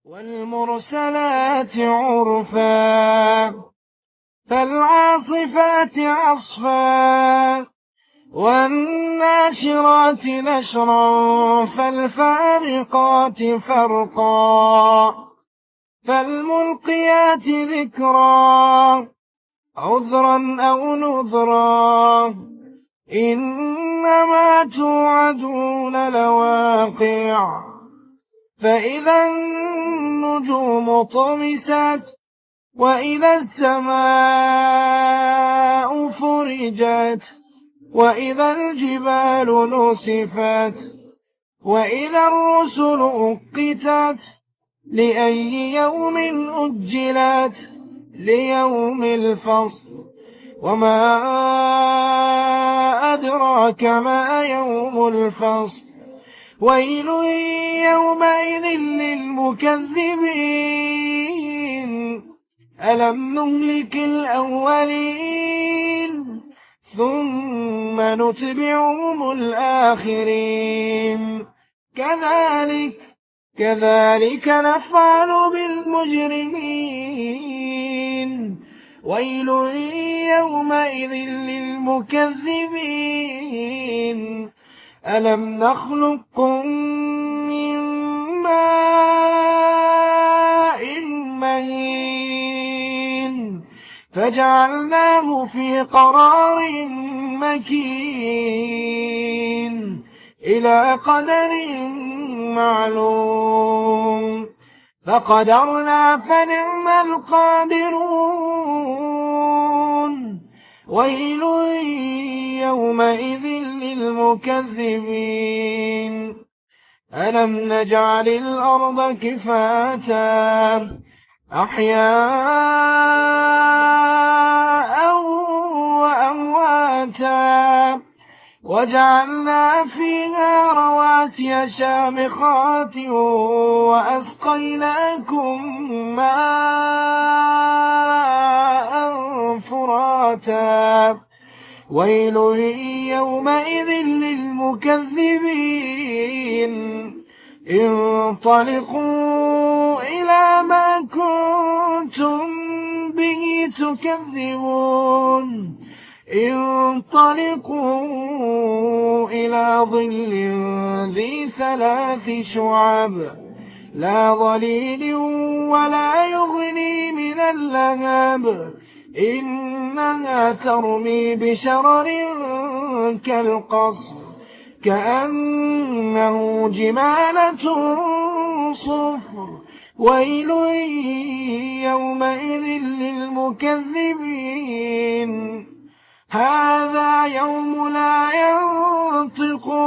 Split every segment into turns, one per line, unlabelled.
والمرسلات عرفا فالعاصفات عصفا والناشرات نشرا فالفارقات فرقا فالملقيات ذكرا عذرا أو نذرا إنما توعدون لواقع فإذا النجوم طمست وإذا السماء فرجت وإذا الجبال نسفت وإذا الرسل أقتت لأي يوم أجلت ليوم الفصل وما أدراك ما يوم الفصل ويل يومئذ للمكذبين ألم نهلك الأولين ثم نتبعهم الآخرين كذلك نفعل بالمجرمين ويل يومئذ للمكذبين ألم نخلقكم من ماء مهين فجعلناه في قرار مكين إلى قدر معلوم فقدرنا فنعم القادرون ويل يومئذ للمكذبين ألم نجعل الأرض كفاتا أحياء وأمواتا وجعلنا فيها رواسي شامخات وأسقيناكم ماء فراتا ويل يومئذ للمكذبين انطلقوا إلى ما كنتم به تكذبون انطلقوا إلى ظل ذي 3 شعب لا ظليل ولا يغني من اللهب إنها ترمي بشرر كالقصر كأنه جمالة صفر ويل يومئذ للمكذبين هذا يوم لا ينطقون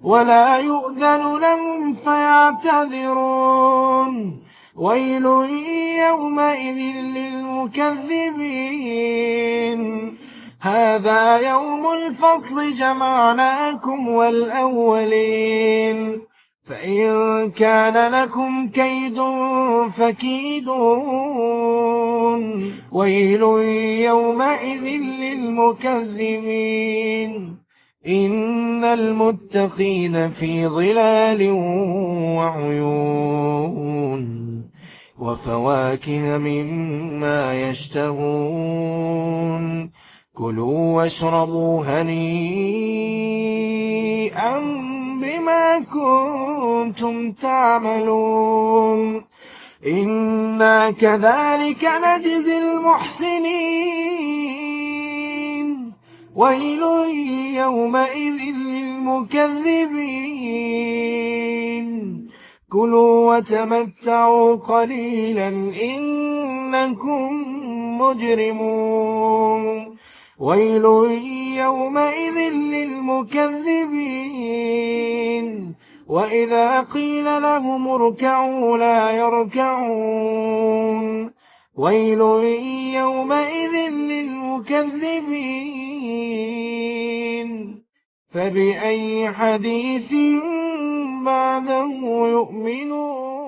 ولا يؤذن لهم فيعتذرون ويل يومئذ للمكذبين هذا يوم الفصل جمعناكم والأولين فإن كان لكم كيد فكيدون ويل يومئذ للمكذبين إن المتقين في ظلال وعيون وفواكه مما يشتهون كلوا واشربوا هنيئا بما كنتم تعملون إنا كذلك نجزي المحسنين ويل يومئذ للمكذبين كلوا وتمتعوا قليلا إنكم مجرمون ويل يومئذ للمكذبين وإذا قيل لهم اركعوا لا يركعون ويل يومئذ للمكذبين فبأي حديث بعده يؤمنون